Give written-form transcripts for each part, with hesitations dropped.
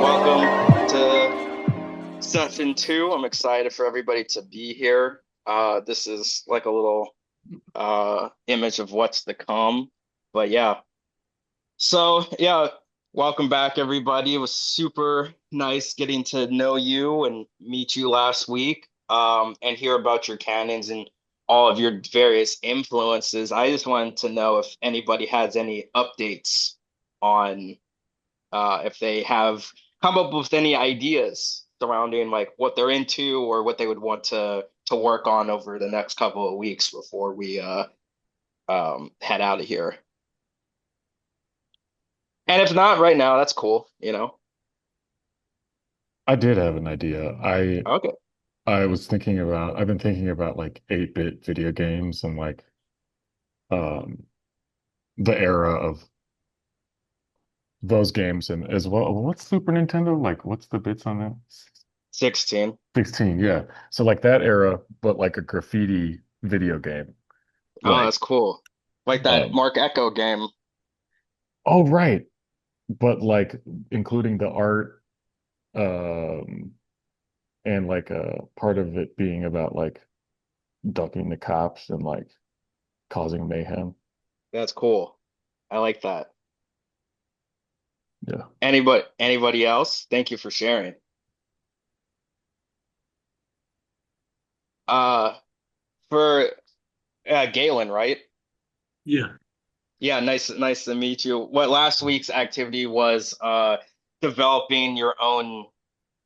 welcome to session two. I'm excited for everybody to be here. This is like a little image of what's to come. But yeah, welcome back, everybody. It was super nice getting to know you and meet you last week, and hear about your canons and all of your various influences. I just wanted to know if anybody has any updates on if they have come up with any ideas surrounding like what they're into or what they would want to work on over the next couple of weeks before we head out of here. And if not right now, that's cool, you know. I did have an idea. Okay. I've been thinking about like 8-bit video games and like um the era of those games and as well. What's Super Nintendo? Like what's the bits on that? 16. 16, yeah. So like that era, but like a graffiti video game. Oh, Like that's cool. Like that um Mark Echo game. oh right. But like including the art um and like a part of it being about like ducking the cops and like causing mayhem. That's cool. I like that. Yeah. Anybody else? Thank you for sharing. Uh for Galen, right? Yeah. Yeah, nice to meet you. What last week's activity was developing your own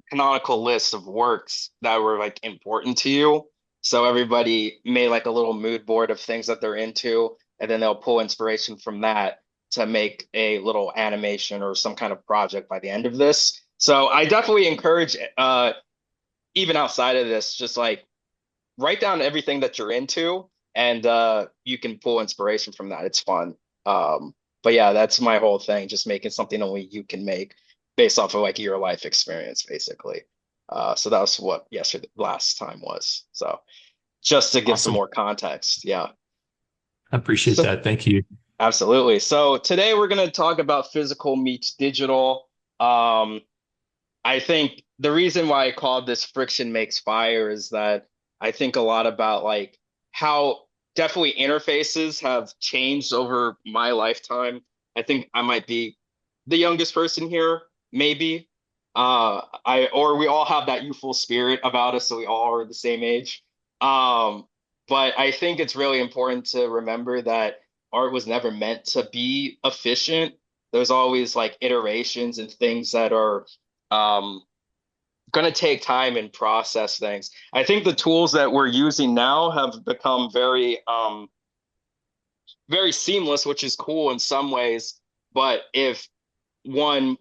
canonical list of works that were like important to you. So everybody made like a little mood board of things that they're into, and then they'll pull inspiration from that to make a little animation or some kind of project by the end of this. So I definitely encourage even outside of this, just like write down everything that you're into and you can pull inspiration from that. It's fun. But yeah, that's my whole thing, just making something only you can make based off of like your life experience, basically. So that was what yesterday last time was. So just to give some Awesome. more context. Yeah. I appreciate So that. Thank you. absolutely. So today we're going to talk about physical meets digital. Um, I think the reason why I called this friction makes fire is that I think a lot about like how definitely interfaces have changed over my lifetime. I think I might be the youngest person here, maybe. I or we all have that youthful spirit about us, so we all are the same age. Um, but I think it's really important to remember that art was never meant to be efficient. There's always like iterations and things that are um, going to take time and process things. I think the tools that we're using now have become very seamless, which is cool in some ways. But if one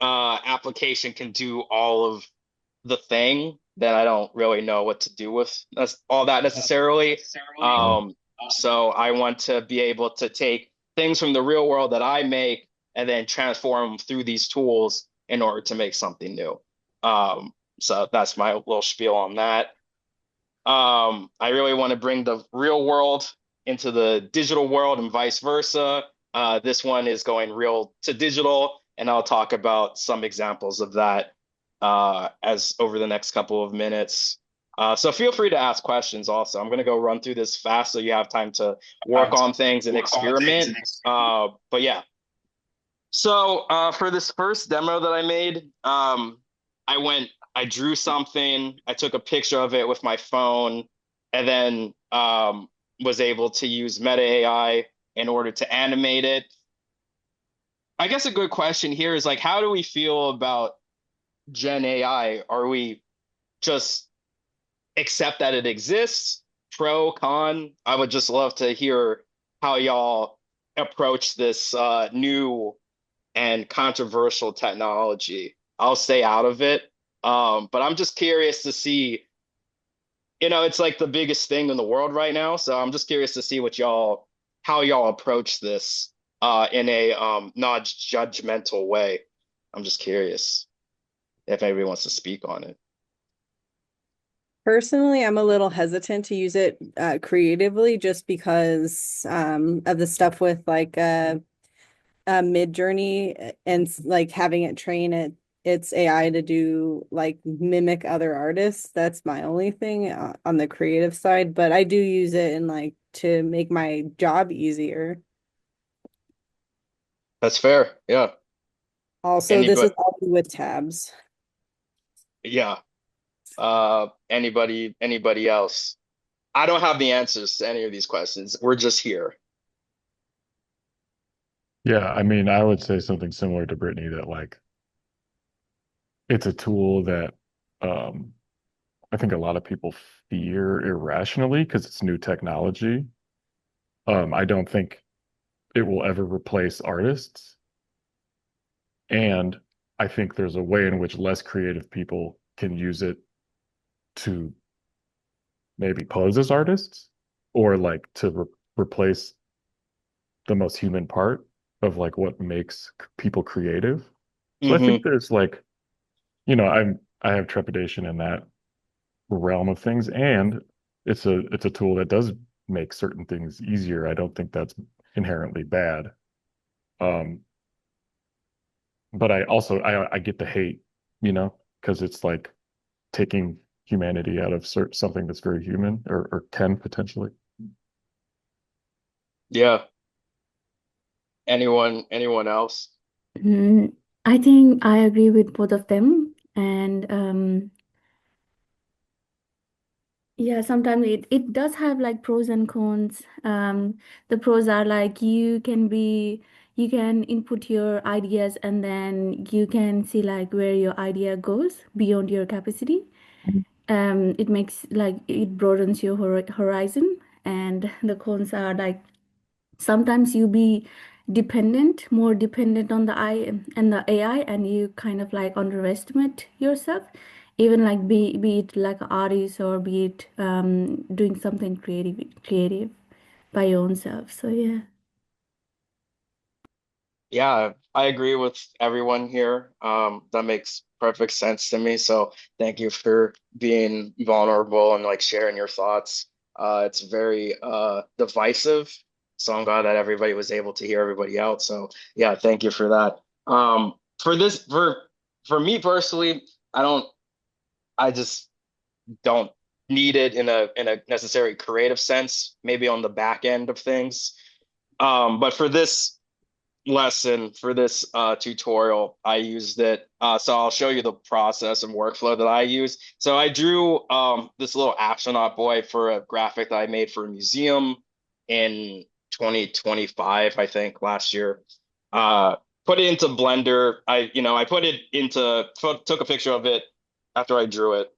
application can do all of the thing, then I don't really know what to do with all that necessarily. Yeah. Um, so I want to be able to take things from the real world that I make and then transform them through these tools in order to make something new. So that's my little spiel on that. I really want to bring the real world into the digital world and vice versa. This one is going real to digital, and I'll talk about some examples of that as over the next couple of minutes. So feel free to ask questions also. I'm going to go run through this fast so you have time to work on things and experiment. But yeah, so for this first demo that I made, I drew something, I took a picture of it with my phone, and then was able to use Meta AI in order to animate it. I guess a good question here is like, how do we feel about Gen AI? Are we just accept that it exists? Pro, con? I would just love to hear how y'all approach this new and controversial technology. I'll stay out of it. But I'm just curious to see, it's like the biggest thing in the world right now. So I'm just curious to see how y'all approach this in a not judgmental way. I'm just curious if anybody wants to speak on it. Personally, I'm a little hesitant to use it creatively just because of the stuff with like Mid Journey and like having it train it it's AI to do like mimic other artists. That's my only thing on the creative side, but I do use it in like to make my job easier. That's fair. Yeah. Also, this is Anybody, all with tabs. yeah. Anybody else? I don't have the answers to any of these questions. We're just here. Yeah, I mean, I would say something similar to Brittany that like it's a tool that um I think a lot of people fear irrationally because it's new technology. I don't think it will ever replace artists. And I think there's a way in which less creative people can use it to maybe pose as artists or like to replace the most human part of like what makes people creative. So I think Hmm. there's like, I have trepidation in that realm of things, and it's a tool that does make certain things easier. I don't think that's inherently bad. Um, but I get the hate, because it's like taking humanity out of something that's very human or can potentially. Yeah. Anyone else? Mm, I think I agree with both of them. And yeah, sometimes it does have like pros and cons. The pros are like you can input your ideas and then you can see like where your idea goes beyond your capacity. It makes like it broadens your horizon. And the cons are like sometimes you be more dependent on the I and the AI, and you kind of like underestimate yourself, even like be it like an artist or be it doing something creative by your own self. So yeah. Yeah, I agree with everyone here. That makes perfect sense to me. So thank you for being vulnerable and like sharing your thoughts. It's very divisive. So I'm glad that everybody was able to hear everybody out. So yeah, thank you for that. For this for me personally, I don't I just don't need it in a necessary creative sense, maybe on the back end of things. But for this lesson, for this tutorial, I used it. So I'll show you the process and workflow that I use. So I drew this little astronaut boy for a graphic that I made for a museum in 2025, I think, last year. Uh, Put it into Blender. I put it into, took a picture of it after I drew it,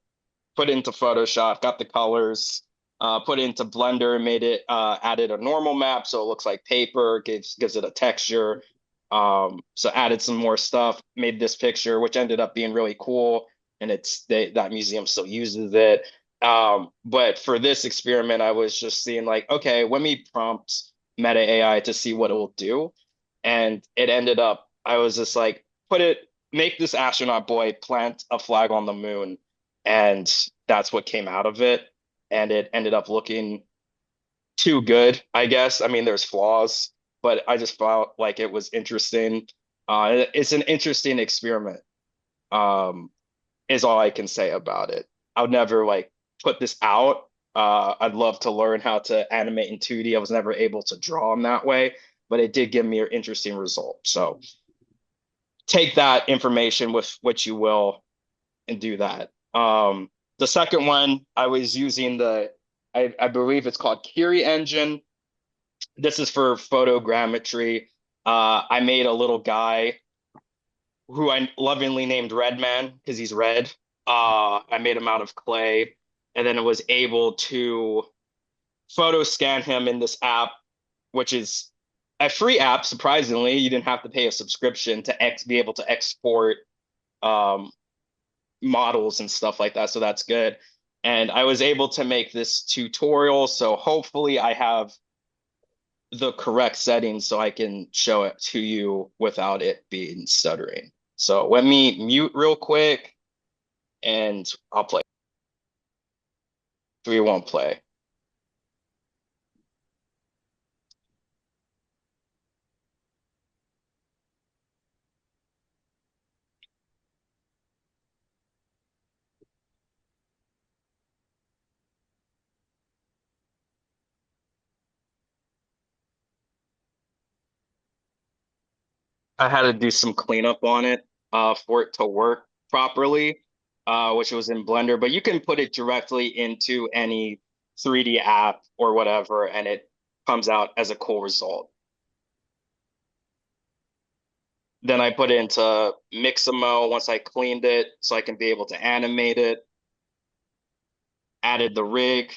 put it into Photoshop, got the colors, put it into Blender, made it, added a normal map so it looks like paper, gives it a texture. So added some more stuff, made this picture, which ended up being really cool, and that museum still uses it. But for this experiment, I was just seeing like, okay, let me prompt Meta AI to see what it will do, and it ended up, I was just like, make this astronaut boy plant a flag on the moon, and that's what came out of it. And it ended up looking too good, I guess. I mean, there's flaws, but I just felt like it was interesting. It's an interesting experiment, is all I can say about it. I would never like put this out. I'd love to learn how to animate in 2D. I was never able to draw in that way, but it did give me an interesting result. So take that information with what you will and do that. The second one, I was using I believe it's called Curie Engine. This is for photogrammetry. I made a little guy who I lovingly named Red Man because he's red. I made him out of clay, and then I was able to photo scan him in this app, which is a free app. Surprisingly, you didn't have to pay a subscription to be able to export um, models and stuff like that. So that's good. And I was able to make this tutorial. So hopefully I have the correct settings so I can show it to you without it being stuttering. So let me mute real quick and I'll play. 3, 1, play. I had to do some cleanup on it for it to work properly, which was in Blender, but you can put it directly into any 3D app or whatever, and it comes out as a cool result. Then I put it into Mixamo once I cleaned it so I can be able to animate it. Added the rig,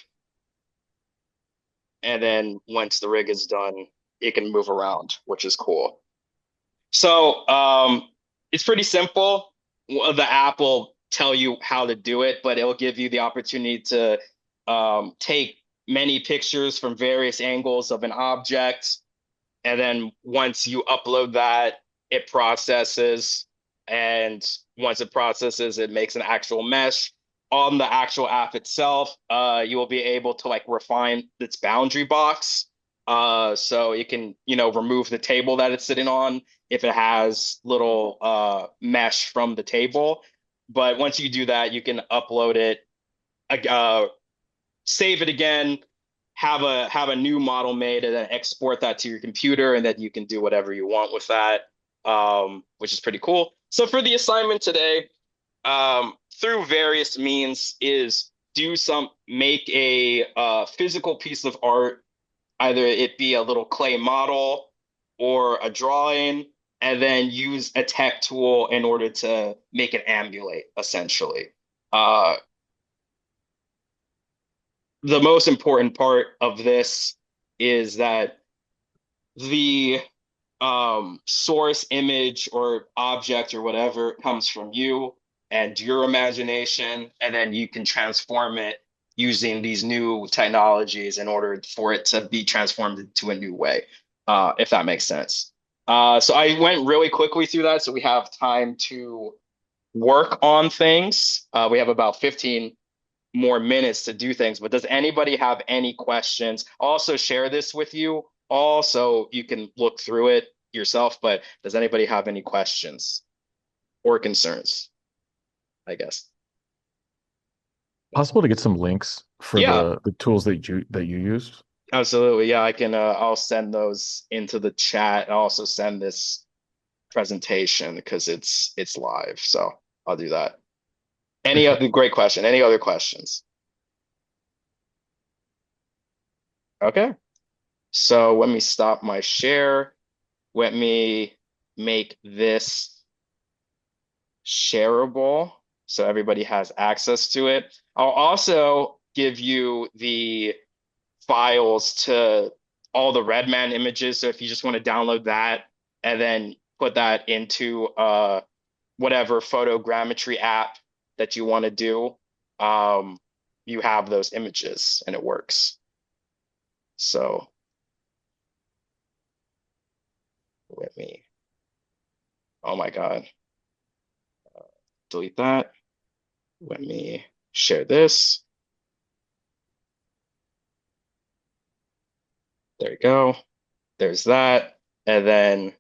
and then once the rig is done, it can move around, which is cool. So it's pretty simple. The app will tell you how to do it, but it'll give you the opportunity to take many pictures from various angles of an object. And then once you upload that, it processes. And once it processes, it makes an actual mesh. On the actual app itself, you will be able to like refine its boundary box. So you can, remove the table that it's sitting on if it has little mesh from the table. But once you do that, you can upload it, save it again, have a new model made, and then export that to your computer, and then you can do whatever you want with that, which is pretty cool. So for the assignment today, through various means, is make a physical piece of art, either it be a little clay model or a drawing, and then use a tech tool in order to make it emulate, essentially. The most important part of this is that the source image or object or whatever comes from you and your imagination, and then you can transform it using these new technologies in order for it to be transformed into a new way, if that makes sense. So I went really quickly through that, so we have time to work on things. We have about 15 more minutes to do things, but does anybody have any questions? I'll also share this with you. Also, you can look through it yourself, but does anybody have any questions or concerns, I guess? Possible to get some links for Yeah, the tools that you used? absolutely. Yeah, I can I'll send those into the chat. I'll also send this presentation because it's live. So I'll do that. Any Appreciate other great question? Any other questions? Okay. So let me stop my share. Let me make this shareable so everybody has access to it. I'll also give you the files to all the Redman images. So if you just want to download that and then put that into whatever photogrammetry app that you want to do, you have those images and it works. So let me, oh my God, delete that. Let me share this. There you go. There's that. And then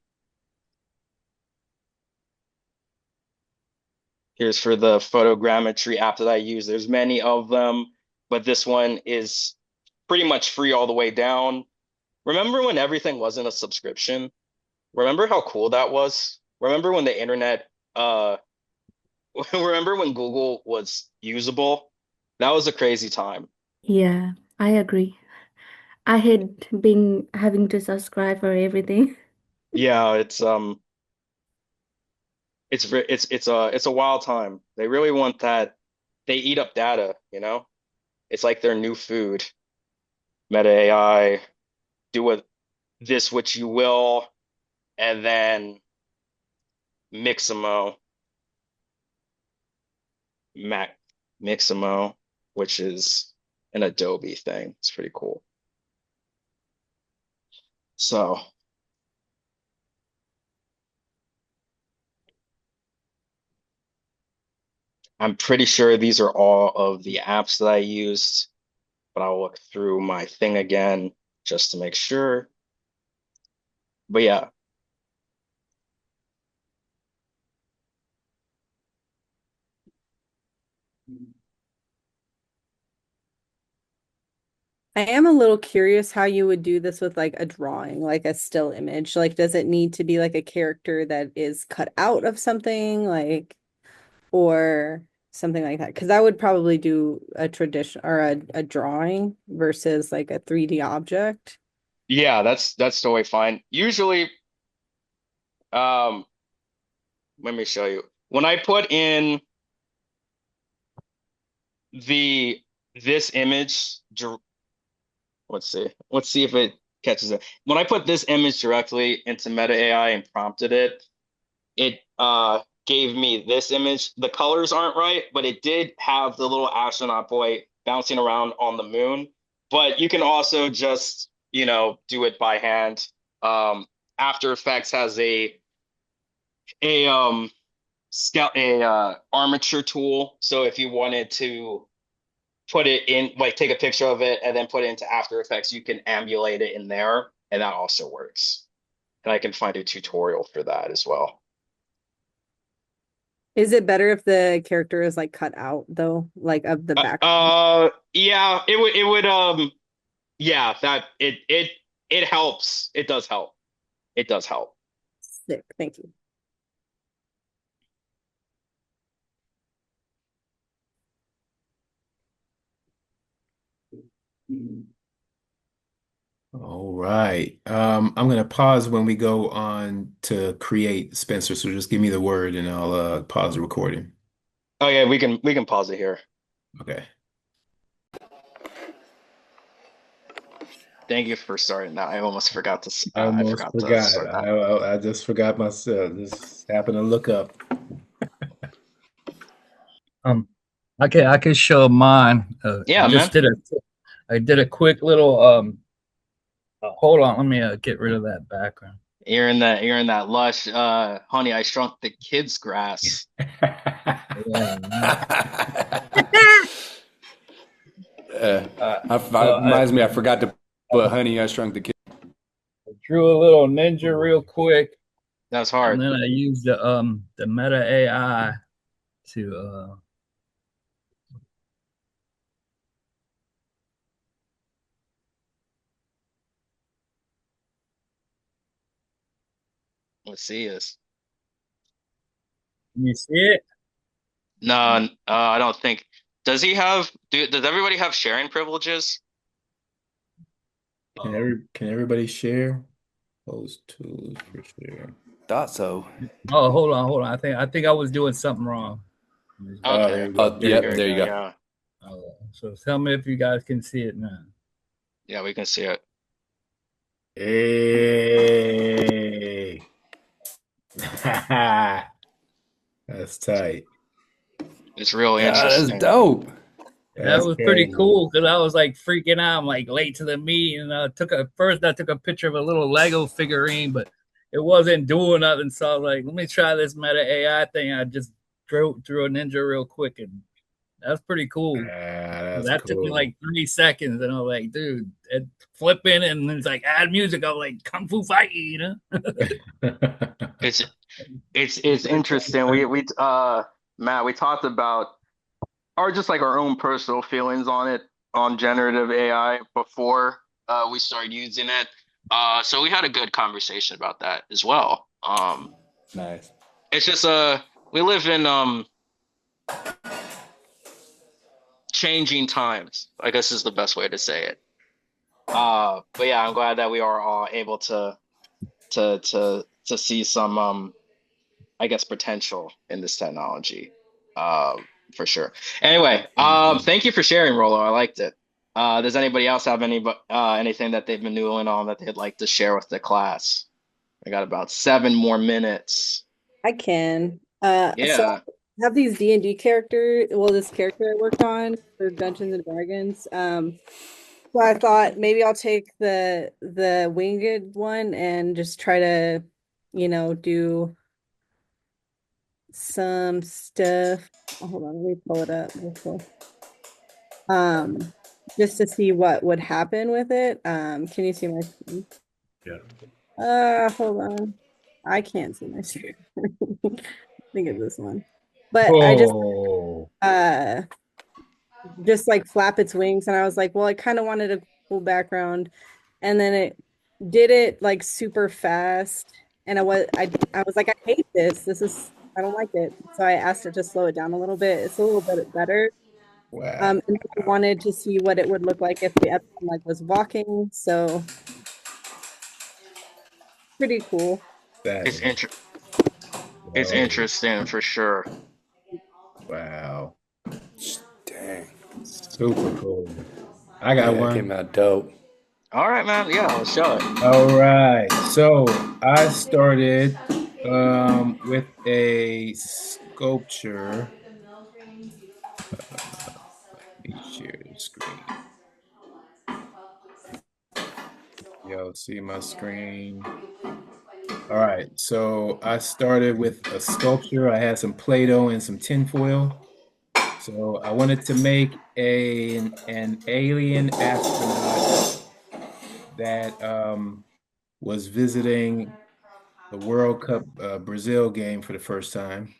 here's for the photogrammetry app that I use. There's many of them, but this one is pretty much free all the way down. Remember when everything wasn't a subscription? Remember how cool that was? Remember when the internet, remember when Google was usable? That was a crazy time. Yeah, I agree. I hate being having to subscribe for everything. Yeah, it's a wild time. They really want that. They eat up data, you know? It's like their new food. Meta AI, do with this which you will, and then Mixamo, Mac Mixamo, which is an Adobe thing. It's pretty cool. So I'm pretty sure these are all of the apps that I used, but I'll look through my thing again just to make sure. But yeah, I am a little curious how you would do this with like a drawing, like a still image. Like, does it need to be like a character that is cut out of something, like, or something like that? Because I would probably do a tradition or a drawing versus like a 3D object. Yeah, that's totally fine. Usually, um, let me show you. When I put in the this image, let's see if it catches it. When I put this image directly into Meta AI and prompted it, it gave me this image. The colors aren't right, but it did have the little astronaut boy bouncing around on the moon. But you can also just, do it by hand. After Effects has a armature tool. So if you wanted to put it in, like take a picture of it and then put it into After Effects, you can emulate it in there, and that also works. And I can find a tutorial for that as well. Is it better if the character is like cut out though, like of the background? Yeah, yeah, that it helps. It does help. It does help. Sick. Thank you. All right. I'm gonna pause when we go on to create, Spencer. So just give me the word and I'll pause the recording. Oh yeah, we can pause it here. Okay. Thank you for starting that. I almost forgot to. I I almost forgot to forgot. start that. I just forgot myself. Just happened to look up. I can show mine. Yeah, man. I did a quick little hold on, let me get rid of that background. You're in that lush Honey, I Shrunk the Kids grass. Reminds me, I forgot to put Honey, I Shrunk the Kid. I drew a little ninja real quick. That's hard. And then I used the Meta AI to Let's see this. Can you see it? No, I don't think. Does everybody have sharing privileges? Can everybody share? Those tools for share. Thought so. Oh, hold on. I think I was doing something wrong. Okay. Yep, there you go. Yeah. So tell me if you guys can see it now. Yeah, we can see it. Hey. That's tight. It's really interesting. That's dope. That was pretty cool because I was like freaking out. I'm like late to the meeting. And I took a picture of a little Lego figurine, but it wasn't doing nothing. So I was like, let me try this Meta AI thing. I just drew a ninja real quick, and that's pretty cool. That took me like 3 seconds, and I was like, dude, flipping, and it's like add music. I was like, kung fu fight, you know? It's interesting. Matt, we talked about our own personal feelings on generative AI before we started using it. So we had a good conversation about that as well. Nice. It's just we live in changing times, I guess is the best way to say it. But yeah, I'm glad that we are all able to see some I guess potential in this technology. For sure. Anyway, thank you for sharing, Rolo. I liked it. Does anybody else have anything that they've been noodling on that they'd like to share with the class? I got about 7 more minutes. I can. Yeah. So I have these D&D characters. Well, this character I worked on for Dungeons and Dragons. So I thought maybe I'll take the winged one and just try to, do some stuff. Hold on, let me pull it up. Just to see what would happen with it. Can you see my screen? Yeah. Hold on. I can't see my screen. I think it's this one. But I just like flap its wings, and I was like, well, I kind of wanted to cool background. And then it did it like super fast. And I was like, I hate this. I don't like it. So I asked it to slow it down a little bit. It's a little bit better. Wow. And I wanted to see what it would look like if the everyone like was walking. So pretty cool. That It's is it's whoa. interesting for sure. Wow. Dang. Super cool. I got Yeah, it came one. out dope. All right, man. Yeah, let's show it. All right. So I started with a sculpture. Let me share the screen. Y'all see my screen? All right. So I started with a sculpture. I had some Play-Doh and some tinfoil. So I wanted to make an alien astronaut that was visiting the World Cup Brazil game for the first time.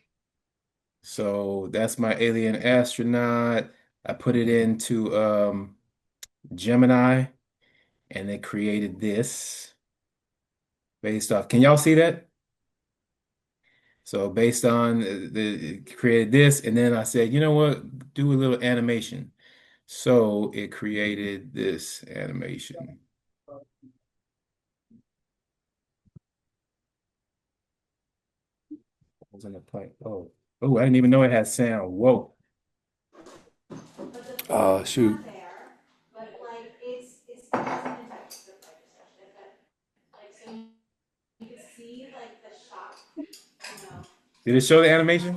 So that's my alien astronaut. I put it into Gemini, and it created this based off. Can y'all see that? So based on it created this, and then I said, you know what? Do a little animation. So it created this animation. Was in the play. Oh, I didn't even know it had sound. Whoa. Oh, shoot. Did it show the animation?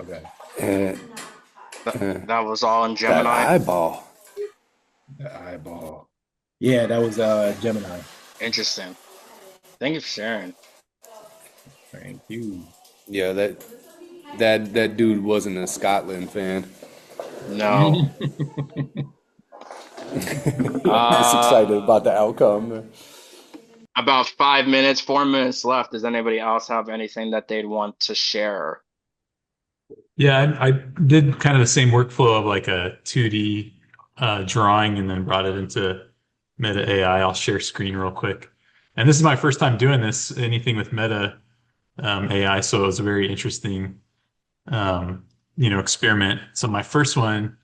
Okay. And That was all in that Gemini. eyeball. The eyeball. Yeah, that was Gemini. Interesting. Thank you for sharing. Thank you. Yeah, that dude wasn't a Scotland fan. No. Just excited about the outcome. About 4 minutes left. Does anybody else have anything that they'd want to share? Yeah, I did kind of the same workflow of like a 2D drawing and then brought it into Meta AI. I'll share screen real quick. And this is my first time doing this, anything with Meta AI, so it was a very interesting, experiment. So my first one,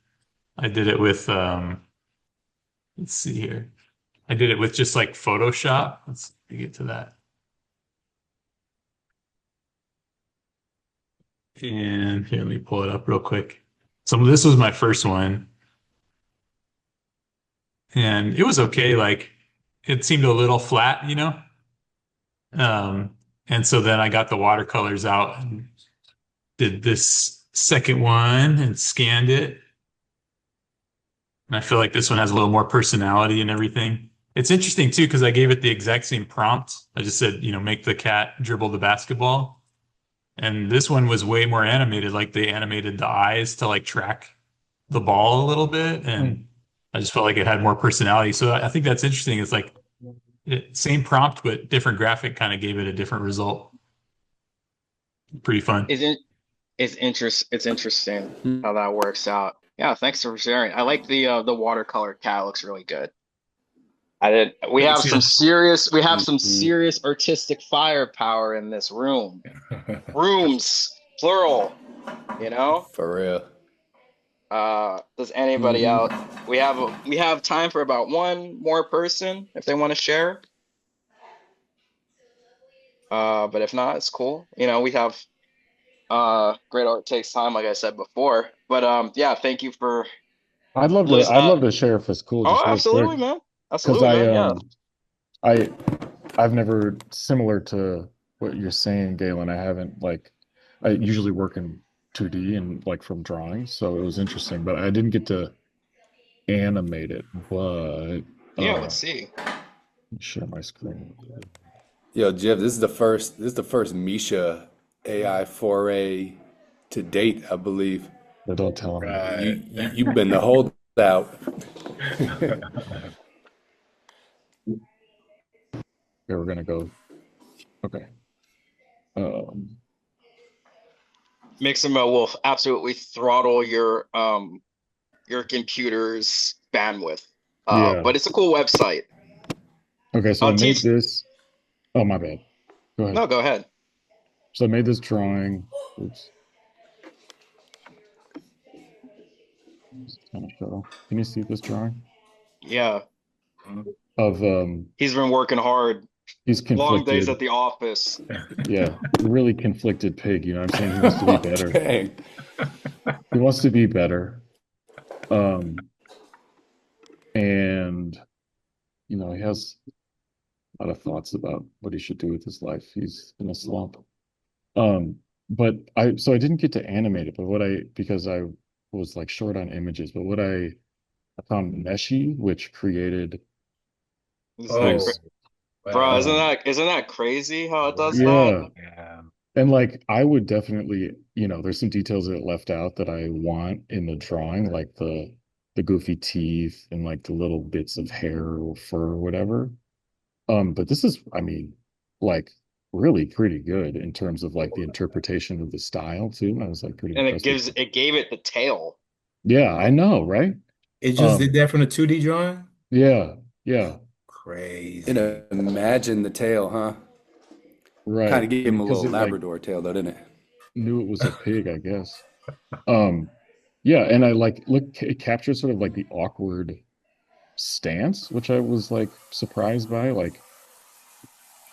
I did it with, let's see here. I did it with just like Photoshop. Let's get to that. And here, let me pull it up real quick. So this was my first one. And it was okay. Like it seemed a little flat, you know? And so then I got the watercolors out and did this second one and scanned it. And I feel like this one has a little more personality and everything. It's interesting too, because I gave it the exact same prompt. I just said, make the cat dribble the basketball. And this one was way more animated. Like they animated the eyes to like track the ball a little bit. And I just felt like it had more personality. So I think that's interesting. It's like same prompt, but different graphic kind of gave it a different result. Pretty fun. It's interesting how that works out. Yeah, thanks for sharing. I like the watercolor cat. Looks really good. We have some serious artistic firepower in this room. Rooms, plural, For real. Does anybody else? We have time for about one more person if they want to share. But if not, it's cool. We have great art takes time, like I said before. But yeah, thank you for I'd love to share if it's cool, just real absolutely, quick. man. Absolutely, man. Yeah. I've never, similar to what you're saying, Galen, I usually work in 2D and like from drawings, so it was interesting, but I didn't get to animate it. But Yeah, let's see. share my screen. Yo, Jeff, this is the first Misha AI foray to date, I believe. But don't tell me. You've been the holdout. Okay, we're gonna go. Okay. Mixamo will absolutely throttle your computer's bandwidth. Yeah. But it's a cool website. Okay, so I I'll made teach. this. Oh, my bad. Go ahead. No, go ahead. So I made this drawing. Oops. It's kind of subtle. Can you see this drawing? Yeah, Of he's been working hard. he's Long days conflicted. at the office. Yeah, really conflicted pig, you know what I'm saying? He wants to be better. Dang. He wants to be better. And he has a lot of thoughts about what he should do with his life. He's in a slump. But I didn't get to animate it, because I was like short on images, but I found Meshi, which created Isn't that Oh, this bro? wow. Isn't that crazy how it does that? yeah. Yeah. And like I would definitely, there's some details that it left out that I want in the drawing, like the goofy teeth and like the little bits of hair or fur or whatever. But this is, I mean, like really pretty good in terms of like the interpretation of the style too. I was like pretty And impressed with it. it gave it the tail. Yeah, I know, right? It just did Um, that from the 2D drawing? yeah, yeah, Crazy. And imagine the tail, huh? Kind right. of gave And him a because little it like Labrador tail, though, didn't it? knew it was a pig, I guess. Um, yeah, and I like it captures sort of like the awkward stance, which I was like surprised by. Like,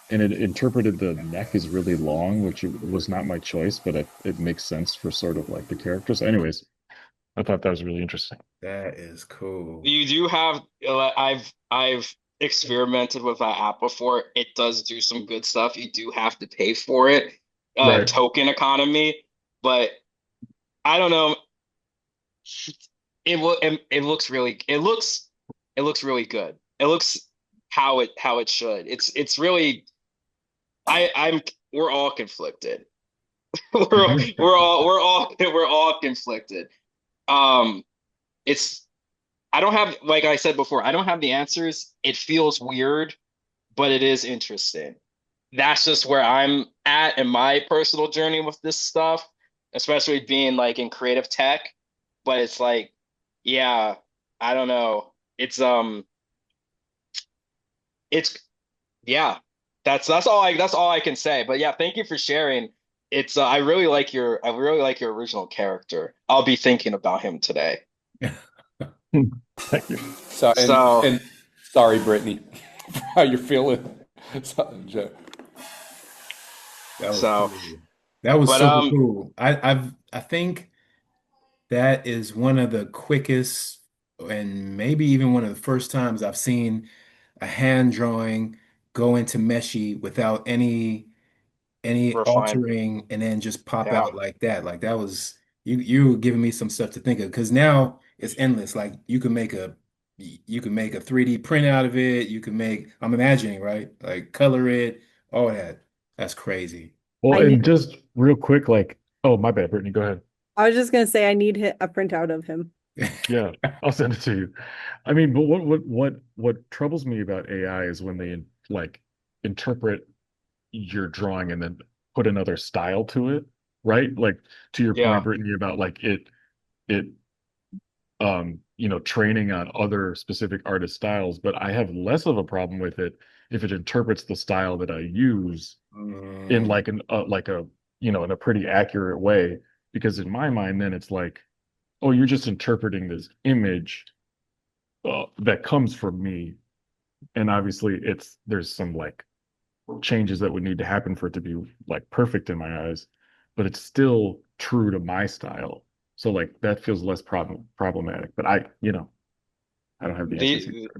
and it interpreted the neck is really long, which was not my choice, but it makes sense for sort of like the characters. Anyways, I thought that was really interesting. That is cool. You do have. I've experimented with that app before. It does do some good stuff. You do have to pay for it. Right. Token economy, but I don't know. It looks really. It looks really good. It looks how it should. It's really. I'm. We're all conflicted. We're all conflicted. Um, it's I don't have, like I said before, I don't have the answers. It feels weird, but it is interesting. That's just where I'm at in my personal journey with this stuff, especially being like in creative tech. But it's like, yeah, I don't know. It's yeah. That's all I can say. But yeah, thank you for sharing. It's I really like your original character. I'll be thinking about him today. Thank you. So So and sorry, Brittany, how you're feeling? Joe. That was so cool. That was but super cool. I think that is one of the quickest and maybe even one of the first times I've seen a hand drawing go into Meshi without any refine. altering and then just pop Yeah. out like that. Like that was you were giving me some stuff to think of because now it's endless. Like you can make a 3D print out of it. You can make I'm imagining, right? Like color it, all that. That's crazy. Well, I and need, just real quick, like, oh, my bad, Brittany, go ahead. I was just gonna say I need a printout of him. Yeah, I'll send it to you. I mean, but what troubles me about AI is when they like interpret your drawing and then put another style to it, right? Like to your point, Yeah. Brittany, about like it training on other specific artist styles, but I have less of a problem with it if it interprets the style that I use in Mm, like in a pretty accurate way, because in my mind then it's like, oh, you're just interpreting this image that comes from me, and obviously there's some like changes that would need to happen for it to be like perfect in my eyes, but it's still true to my style. So like that feels less problematic. But I don't have the answers The either.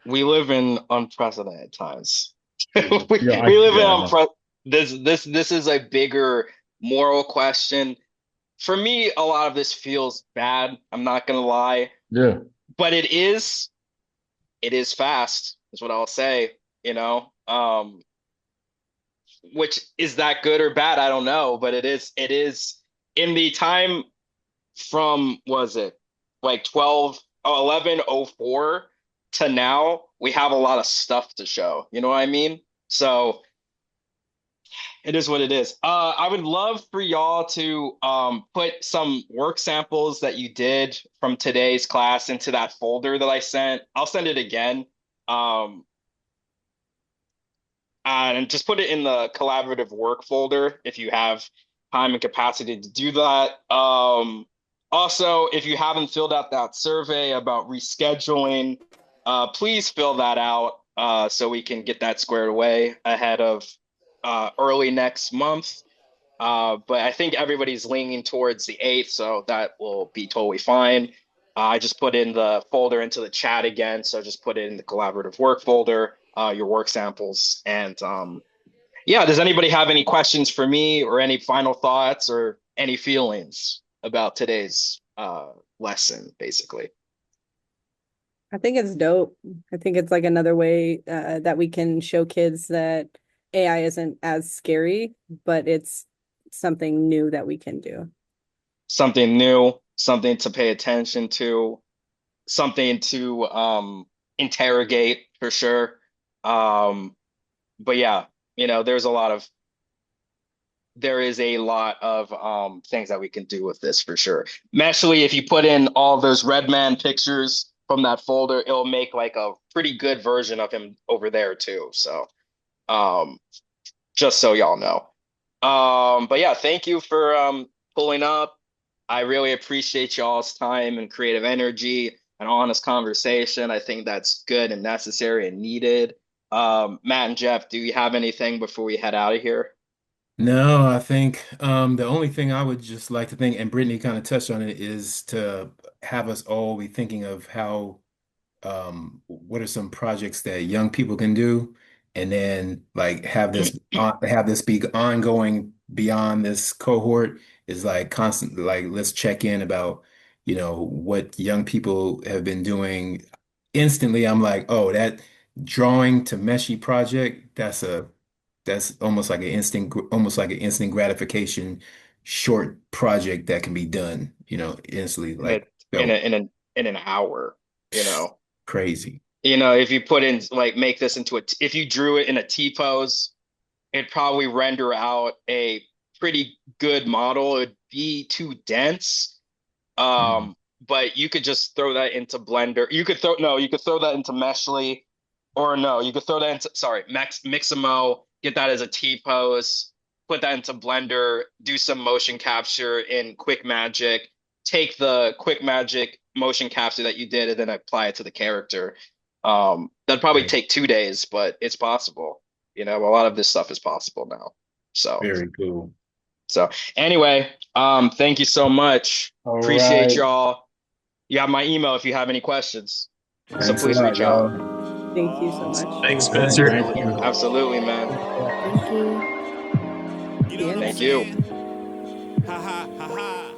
we live in unprecedented times. Yeah, yeah, We live in I know. this is a bigger moral question. For me, a lot of this feels bad. I'm not gonna lie, Yeah, but it is fast, is what I'll say, you know. Which is that good or bad? I don't know, but it is in the time from was it like 1104 to now, we have a lot of stuff to show. You know what I mean? So It is what it is. I would love for y'all to put some work samples that you did from today's class into that folder that I sent. I'll send it again. And just put it in the collaborative work folder if you have time and capacity to do that. Also, if you haven't filled out that survey about rescheduling, please fill that out so we can get that squared away ahead of early next month. But I think everybody's leaning towards the 8th, so that will be totally fine. I just put in the folder into the chat again, so just put it in the collaborative work folder, your work samples. And yeah, does anybody have any questions for me or any final thoughts or any feelings about today's lesson, basically? I think it's dope. I think it's like another way that we can show kids that AI isn't as scary, but it's something new that we can do. Something new, something to pay attention to, something to interrogate for sure. But yeah, there is a lot of things that we can do with this for sure. Especially if you put in all those Red Man pictures from that folder, it'll make like a pretty good version of him over there too. So just so y'all know. But yeah, thank you for pulling up. I really appreciate y'all's time and creative energy and honest conversation. I think that's good and necessary and needed. Matt and Jeff, do you have anything before we head out of here? No, I think the only thing I would just like to think, and Brittany kind of touched on it, is to have us all be thinking of how what are some projects that young people can do, and then like have this be ongoing beyond this cohort, is like constant, like let's check in about what young people have been doing. Instantly I'm like, oh, that drawing to Meshi project, that's almost like an instant gratification short project that can be done instantly, like In felt an hour, crazy. if you put in like make this into if you drew it in a T pose, it'd probably render out a pretty good model. It'd be too dense. But you could just throw that into Blender. You could throw that into Meshly, or no, you could throw that into Mixamo, get that as a T pose, put that into Blender, do some motion capture in Quick Magic, take the Quick Magic motion capture that you did and then apply it to the character. That'd probably Right. take 2 days, but it's possible. A lot of this stuff is possible now. So Very cool. Anyway, thank you so much. All Appreciate right. y'all. You have my email if you have any questions. So Thanks a please lot, reach out. y'all. Thank you so much. Thanks, Spencer. Thank you. Absolutely, man. Thank you. Yeah. Thank you. Ha ha ha ha.